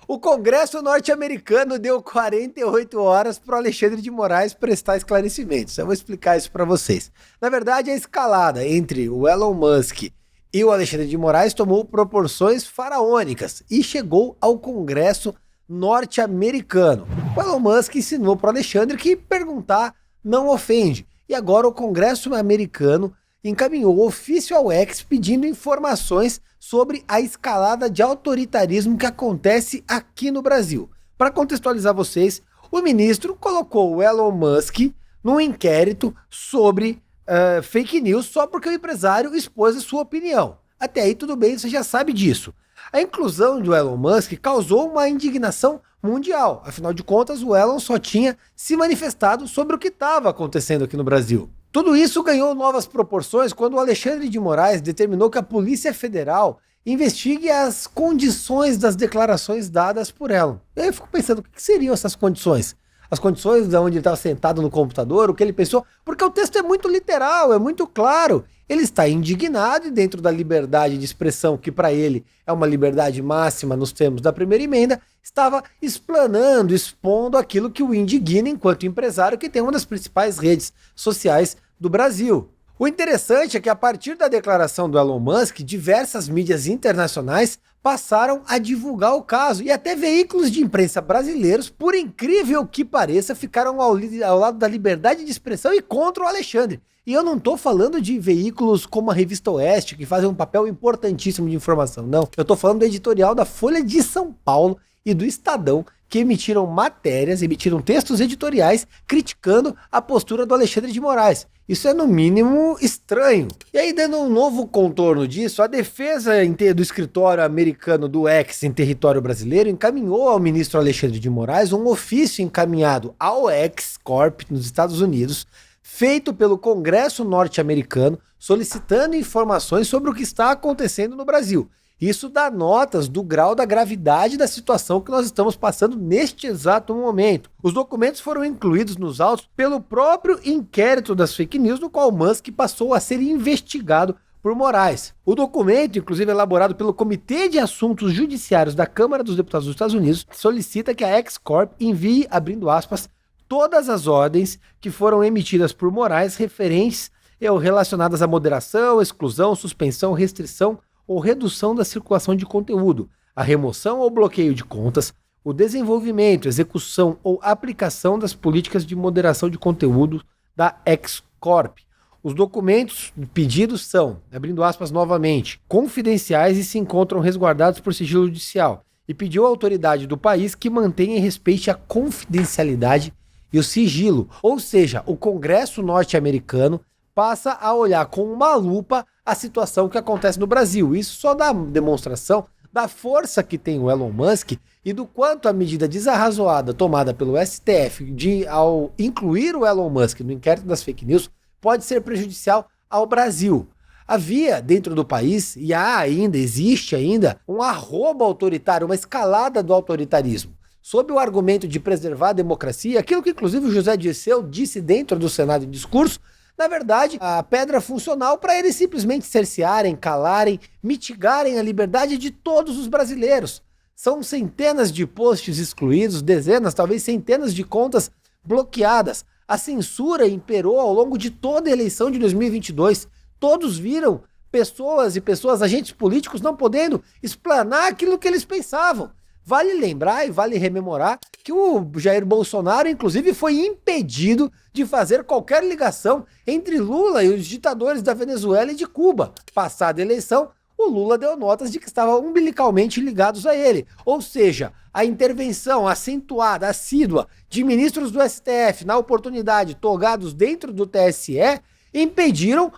O Congresso norte-americano deu 48 horas para o Alexandre de Moraes prestar esclarecimentos. Eu vou explicar isso para vocês. Na verdade, a escalada entre o Elon Musk e o Alexandre de Moraes tomou proporções faraônicas e chegou ao Congresso norte-americano. O Elon Musk ensinou para o Alexandre que perguntar não ofende. E agora o Congresso americano encaminhou ofício ao X pedindo informações sobre a escalada de autoritarismo que acontece aqui no Brasil. Para contextualizar vocês, o ministro colocou o Elon Musk num inquérito sobre fake news só porque o empresário expôs a sua opinião. Até aí tudo bem, você já sabe disso. A inclusão do Elon Musk causou uma indignação mundial. Afinal de contas, o Elon só tinha se manifestado sobre o que estava acontecendo aqui no Brasil. Tudo isso ganhou novas proporções quando o Alexandre de Moraes determinou que a Polícia Federal investigue as condições das declarações dadas por Elon. Eu fico pensando, o que seriam essas condições? As condições de onde ele estava sentado no computador, o que ele pensou, porque o texto é muito literal, é muito claro. Ele está indignado e dentro da liberdade de expressão, que para ele é uma liberdade máxima nos termos da primeira emenda, estava explanando, expondo aquilo que o indigna enquanto empresário que tem uma das principais redes sociais do Brasil. O interessante é que a partir da declaração do Elon Musk, diversas mídias internacionais passaram a divulgar o caso e até veículos de imprensa brasileiros, por incrível que pareça, ficaram ao lado da liberdade de expressão e contra o Alexandre. E eu não estou falando de veículos como a Revista Oeste, que fazem um papel importantíssimo de informação, não. Eu estou falando do editorial da Folha de São Paulo e do Estadão, que emitiram textos editoriais criticando a postura do Alexandre de Moraes. Isso é no mínimo estranho. E aí, dando um novo contorno disso, a defesa do escritório americano do X em território brasileiro encaminhou ao ministro Alexandre de Moraes um ofício encaminhado ao X Corp nos Estados Unidos, feito pelo Congresso norte-americano, solicitando informações sobre o que está acontecendo no Brasil. Isso dá notas do grau da gravidade da situação que nós estamos passando neste exato momento. Os documentos foram incluídos nos autos pelo próprio inquérito das fake news, no qual Musk passou a ser investigado por Moraes. O documento, inclusive elaborado pelo Comitê de Assuntos Judiciários da Câmara dos Deputados dos Estados Unidos, solicita que a X-Corp envie, abrindo aspas, todas as ordens que foram emitidas por Moraes referentes ou relacionadas à moderação, exclusão, suspensão, restrição ou redução da circulação de conteúdo, a remoção ou bloqueio de contas, o desenvolvimento, execução ou aplicação das políticas de moderação de conteúdo da X-Corp. Os documentos pedidos são, abrindo aspas novamente, confidenciais e se encontram resguardados por sigilo judicial, e pediu à autoridade do país que mantenha e respeite a confidencialidade e o sigilo. Ou seja, o Congresso norte-americano passa a olhar com uma lupa a situação que acontece no Brasil. Isso só dá demonstração da força que tem o Elon Musk e do quanto a medida desarrazoada tomada pelo STF ao incluir o Elon Musk no inquérito das fake news pode ser prejudicial ao Brasil. Havia dentro do país, e existe ainda, um arrobo autoritário, uma escalada do autoritarismo. Sob o argumento de preservar a democracia, aquilo que inclusive o José Dirceu disse dentro do Senado em discurso, na verdade, a pedra funcional para eles simplesmente cercearem, calarem, mitigarem a liberdade de todos os brasileiros. São centenas de posts excluídos, dezenas, talvez centenas de contas bloqueadas. A censura imperou ao longo de toda a eleição de 2022. Todos viram pessoas, agentes políticos não podendo explanar aquilo que eles pensavam. Vale lembrar e vale rememorar que o Jair Bolsonaro, inclusive, foi impedido de fazer qualquer ligação entre Lula e os ditadores da Venezuela e de Cuba. Passada a eleição, o Lula deu notas de que estavam umbilicalmente ligados a ele. Ou seja, a intervenção acentuada, assídua, de ministros do STF, na oportunidade, togados dentro do TSE, impediram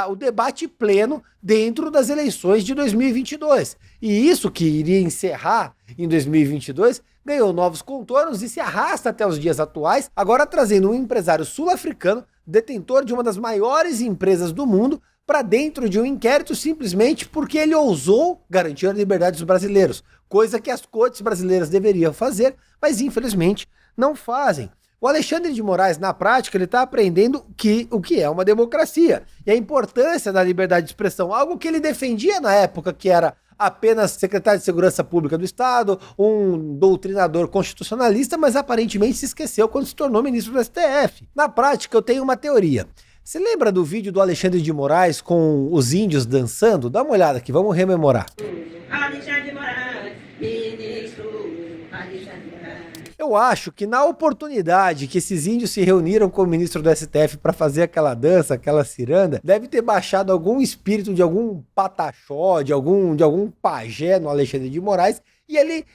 o debate pleno dentro das eleições de 2022. E isso que iria encerrar em 2022 ganhou novos contornos e se arrasta até os dias atuais, agora trazendo um empresário sul-africano, detentor de uma das maiores empresas do mundo, para dentro de um inquérito simplesmente porque ele ousou garantir a liberdade dos brasileiros, coisa que as cortes brasileiras deveriam fazer, mas infelizmente não fazem. O Alexandre de Moraes, na prática, ele está aprendendo o que é uma democracia e a importância da liberdade de expressão, algo que ele defendia na época que era apenas secretário de Segurança Pública do Estado, um doutrinador constitucionalista, mas aparentemente se esqueceu quando se tornou ministro do STF. Na prática, eu tenho uma teoria. Você lembra do vídeo do Alexandre de Moraes com os índios dançando? Dá uma olhada aqui, vamos rememorar. Alexandre de Moraes, ministro Alexandre de Moraes. Eu acho que na oportunidade que esses índios se reuniram com o ministro do STF para fazer aquela dança, aquela ciranda, deve ter baixado algum espírito de algum pataxó, de algum pajé no Alexandre de Moraes, e ele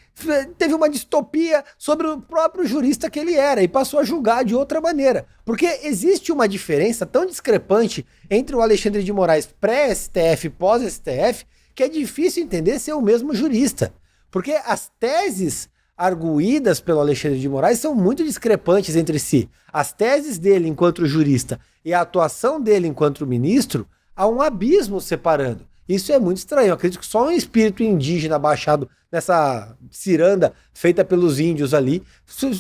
teve uma distopia sobre o próprio jurista que ele era e passou a julgar de outra maneira. Porque existe uma diferença tão discrepante entre o Alexandre de Moraes pré-STF e pós-STF que é difícil entender ser o mesmo jurista. Porque as teses arguídas pelo Alexandre de Moraes são muito discrepantes entre si. As teses dele enquanto jurista e a atuação dele enquanto ministro, há um abismo separando. Isso é muito estranho. Eu acredito que só um espírito indígena baixado nessa ciranda feita pelos índios ali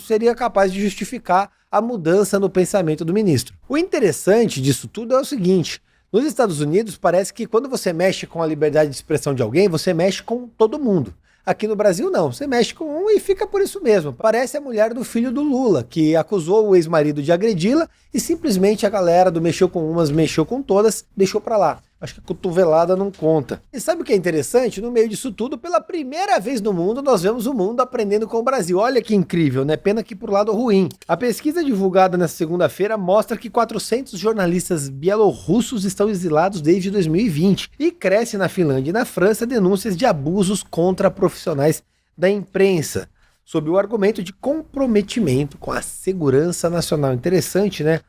seria capaz de justificar a mudança no pensamento do ministro. O interessante disso tudo é o seguinte: nos Estados Unidos parece que quando você mexe com a liberdade de expressão de alguém, você mexe com todo mundo. Aqui no Brasil não, você mexe com um e fica por isso mesmo. Parece a mulher do filho do Lula, que acusou o ex-marido de agredi-la e simplesmente a galera do mexeu com umas, mexeu com todas, deixou pra lá. Acho que a cotovelada não conta. E sabe o que é interessante? No meio disso tudo, pela primeira vez no mundo, nós vemos o mundo aprendendo com o Brasil. Olha que incrível, né? Pena que pro lado ruim. A pesquisa divulgada nesta segunda-feira mostra que 400 jornalistas bielorrussos estão exilados desde 2020. E cresce na Finlândia e na França denúncias de abusos contra profissionais da imprensa, sob o argumento de comprometimento com a segurança nacional. Interessante, né?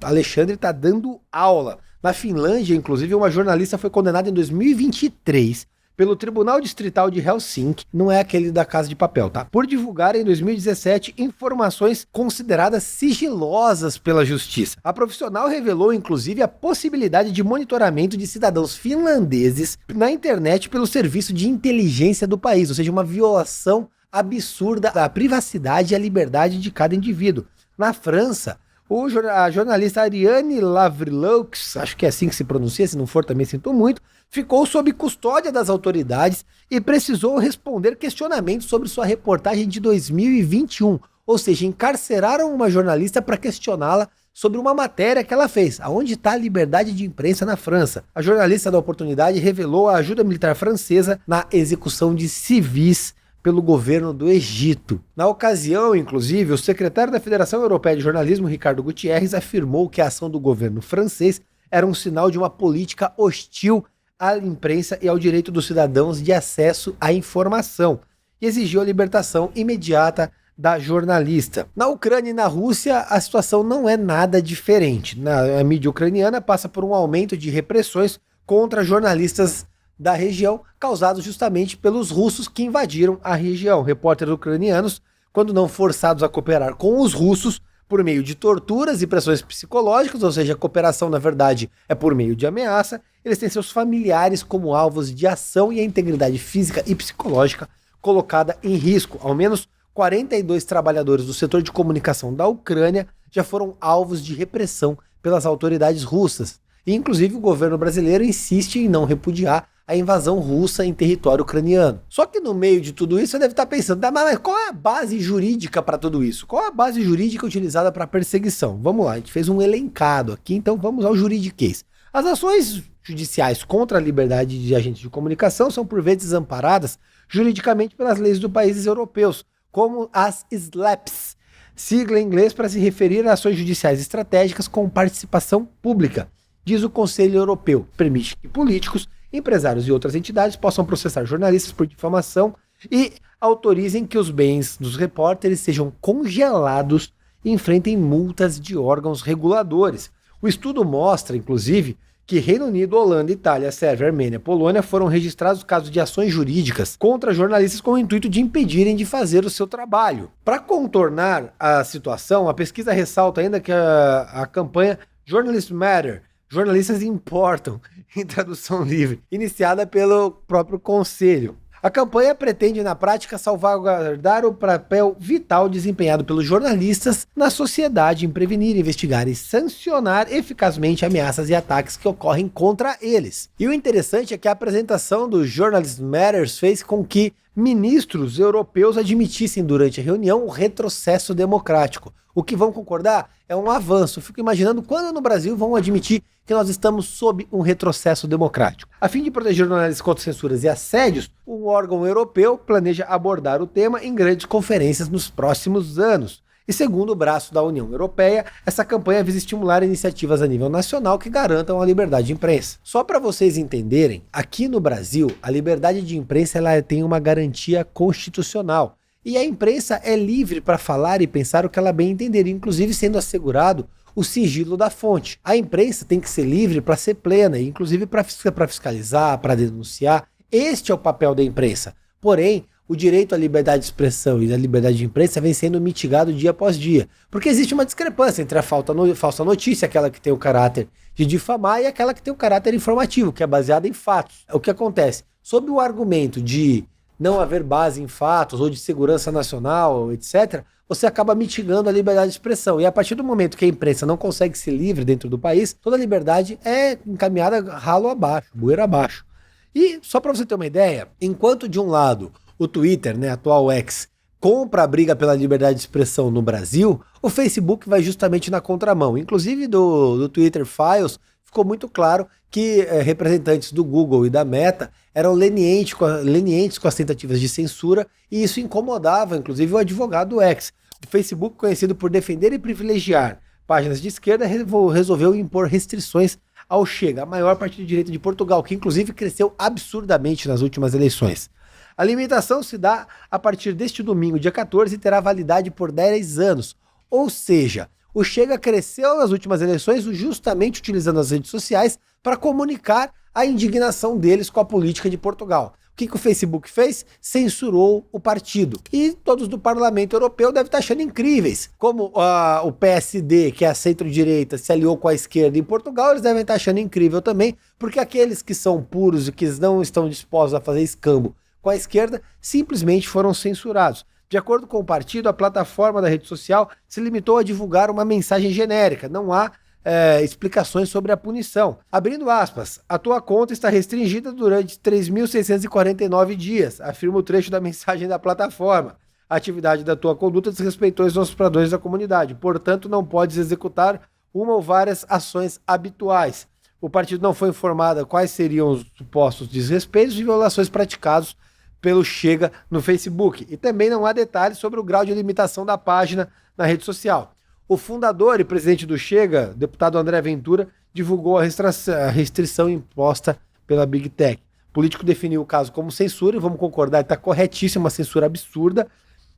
Alexandre está dando aula. Na Finlândia, inclusive, uma jornalista foi condenada em 2023 pelo Tribunal Distrital de Helsinki, não é aquele da Casa de Papel, tá? Por divulgar em 2017 informações consideradas sigilosas pela justiça. A profissional revelou, inclusive, a possibilidade de monitoramento de cidadãos finlandeses na internet pelo serviço de inteligência do país, ou seja, uma violação absurda da privacidade e à liberdade de cada indivíduo. Na França, a jornalista Ariane Lavrilaux, acho que é assim que se pronuncia, se não for também sinto muito, ficou sob custódia das autoridades e precisou responder questionamentos sobre sua reportagem de 2021, ou seja, encarceraram uma jornalista para questioná-la sobre uma matéria que ela fez. Aonde está a liberdade de imprensa na França? A jornalista da oportunidade revelou a ajuda militar francesa na execução de civis pelo governo do Egito. Na ocasião, inclusive, o secretário da Federação Europeia de Jornalismo, Ricardo Gutierrez, afirmou que a ação do governo francês era um sinal de uma política hostil à imprensa e ao direito dos cidadãos de acesso à informação, e exigiu a libertação imediata da jornalista. Na Ucrânia e na Rússia, a situação não é nada diferente. A mídia ucraniana passa por um aumento de repressões contra jornalistas da região, causados justamente pelos russos que invadiram a região. Repórteres ucranianos, quando não forçados a cooperar com os russos, por meio de torturas e pressões psicológicas, ou seja, a cooperação, na verdade, é por meio de ameaça, eles têm seus familiares como alvos de ação e a integridade física e psicológica colocada em risco. Ao menos 42 trabalhadores do setor de comunicação da Ucrânia já foram alvos de repressão pelas autoridades russas. E, inclusive, o governo brasileiro insiste em não repudiar a invasão russa em território ucraniano. Só que no meio de tudo isso, você deve estar pensando, mas qual é a base jurídica para tudo isso? Qual é a base jurídica utilizada para perseguição? Vamos lá, a gente fez um elencado aqui, então vamos ao juridiquês. As ações judiciais contra a liberdade de agentes de comunicação são por vezes amparadas juridicamente pelas leis dos países europeus, como as SLAPPs, sigla em inglês para se referir a ações judiciais estratégicas com participação pública. Diz o Conselho Europeu, permite que políticos, empresários e outras entidades possam processar jornalistas por difamação e autorizem que os bens dos repórteres sejam congelados e enfrentem multas de órgãos reguladores. O estudo mostra, inclusive, que Reino Unido, Holanda, Itália, Sérvia, Armênia e Polônia foram registrados casos de ações jurídicas contra jornalistas com o intuito de impedirem de fazer o seu trabalho. Para contornar a situação, a pesquisa ressalta ainda que a campanha Journalists Matter, Jornalistas Importam, em tradução livre, iniciada pelo próprio Conselho. A campanha pretende, na prática, salvaguardar o papel vital desempenhado pelos jornalistas na sociedade em prevenir, investigar e sancionar eficazmente ameaças e ataques que ocorrem contra eles. E o interessante é que a apresentação do Journalism Matters fez com que ministros europeus admitissem durante a reunião o retrocesso democrático. O que vão concordar é um avanço. Fico imaginando quando no Brasil vão admitir que nós estamos sob um retrocesso democrático. A fim de proteger jornalistas contra censuras e assédios, um órgão europeu planeja abordar o tema em grandes conferências nos próximos anos. E segundo o braço da União Europeia, essa campanha visa estimular iniciativas a nível nacional que garantam a liberdade de imprensa. Só para vocês entenderem, aqui no Brasil, a liberdade de imprensa ela tem uma garantia constitucional. E a imprensa é livre para falar e pensar o que ela bem entender, inclusive sendo assegurado o sigilo da fonte. A imprensa tem que ser livre para ser plena, inclusive para fiscalizar, para denunciar. Este é o papel da imprensa. Porém, o direito à liberdade de expressão e à liberdade de imprensa vem sendo mitigado dia após dia, porque existe uma discrepância entre a falsa notícia, aquela que tem o caráter de difamar, e aquela que tem o caráter informativo, que é baseada em fatos. O que acontece? Sob o argumento de não haver base em fatos ou de segurança nacional, etc., você acaba mitigando a liberdade de expressão. E a partir do momento que a imprensa não consegue ser livre dentro do país, toda a liberdade é encaminhada ralo abaixo, bueira abaixo. E só para você ter uma ideia, enquanto de um lado o Twitter, atual X, compra a briga pela liberdade de expressão no Brasil, o Facebook vai justamente na contramão. Inclusive do Twitter Files, ficou muito claro que representantes do Google e da Meta eram lenientes com as tentativas de censura, e isso incomodava, inclusive, o advogado X. O Facebook, conhecido por defender e privilegiar páginas de esquerda, resolveu impor restrições ao Chega, a maior partido de direita de Portugal, que inclusive cresceu absurdamente nas últimas eleições. A limitação se dá a partir deste domingo, dia 14, e terá validade por 10 anos. Ou seja, o Chega cresceu nas últimas eleições justamente utilizando as redes sociais para comunicar a indignação deles com a política de Portugal. O que o Facebook fez? Censurou o partido. E todos do Parlamento Europeu devem estar achando incríveis. Como o PSD, que é a centro-direita, se aliou com a esquerda em Portugal, eles devem estar achando incrível também, porque aqueles que são puros e que não estão dispostos a fazer escambo com a esquerda simplesmente foram censurados. De acordo com o partido, a plataforma da rede social se limitou a divulgar uma mensagem genérica. Não há explicações sobre a punição. Abrindo aspas, a tua conta está restringida durante 3.649 dias, afirma o trecho da mensagem da plataforma. A atividade da tua conduta desrespeitou os padrões da comunidade, portanto não podes executar uma ou várias ações habituais. O partido não foi informado quais seriam os supostos desrespeitos e violações praticados pelo Chega no Facebook. E também não há detalhes sobre o grau de limitação da página na rede social. O fundador e presidente do Chega, deputado André Ventura, divulgou a restrição imposta pela Big Tech. O político definiu o caso como censura, e vamos concordar, está corretíssima, uma censura absurda,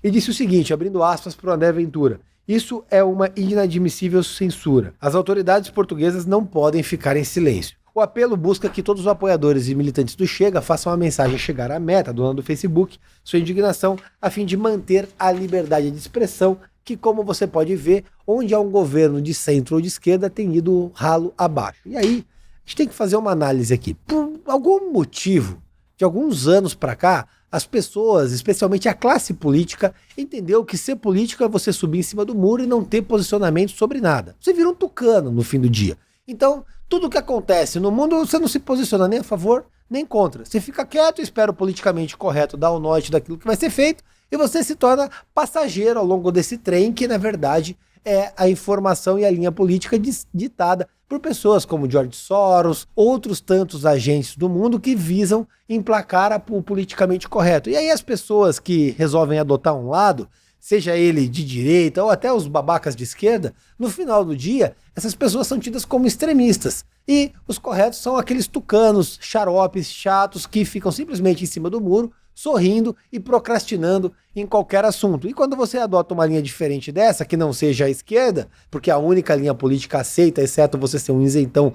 e disse o seguinte, abrindo aspas para o André Ventura: isso é uma inadmissível censura. As autoridades portuguesas não podem ficar em silêncio. O apelo busca que todos os apoiadores e militantes do Chega façam a mensagem chegar à Meta, dona do Facebook, sua indignação, a fim de manter a liberdade de expressão, que, como você pode ver, onde há um governo de centro ou de esquerda, tem ido ralo abaixo. E aí, a gente tem que fazer uma análise aqui. Por algum motivo, de alguns anos para cá, as pessoas, especialmente a classe política, entendeu que ser político é você subir em cima do muro e não ter posicionamento sobre nada. Você vira um tucano no fim do dia. Então, tudo o que acontece no mundo, você não se posiciona nem a favor, nem contra. Você fica quieto, espera o politicamente correto dar o norte daquilo que vai ser feito, e você se torna passageiro ao longo desse trem, que na verdade é a informação e a linha política ditada por pessoas como George Soros, outros tantos agentes do mundo que visam emplacar o politicamente correto. E aí as pessoas que resolvem adotar um lado, seja ele de direita ou até os babacas de esquerda, no final do dia, essas pessoas são tidas como extremistas. E os corretos são aqueles tucanos, xaropes, chatos, que ficam simplesmente em cima do muro, sorrindo e procrastinando em qualquer assunto. E quando você adota uma linha diferente dessa, que não seja a esquerda, porque a única linha política aceita, exceto você ser um isentão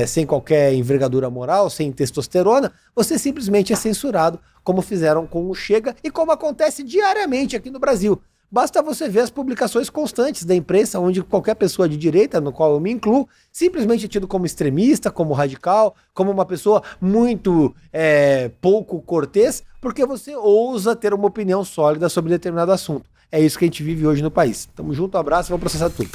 sem qualquer envergadura moral, sem testosterona, você simplesmente é censurado, como fizeram com o Chega e como acontece diariamente aqui no Brasil. Basta você ver as publicações constantes da imprensa, onde qualquer pessoa de direita, no qual eu me incluo, simplesmente é tido como extremista, como radical, como uma pessoa muito pouco cortês, porque você ousa ter uma opinião sólida sobre determinado assunto. É isso que a gente vive hoje no país. Tamo junto, um abraço, vamos processar tudo.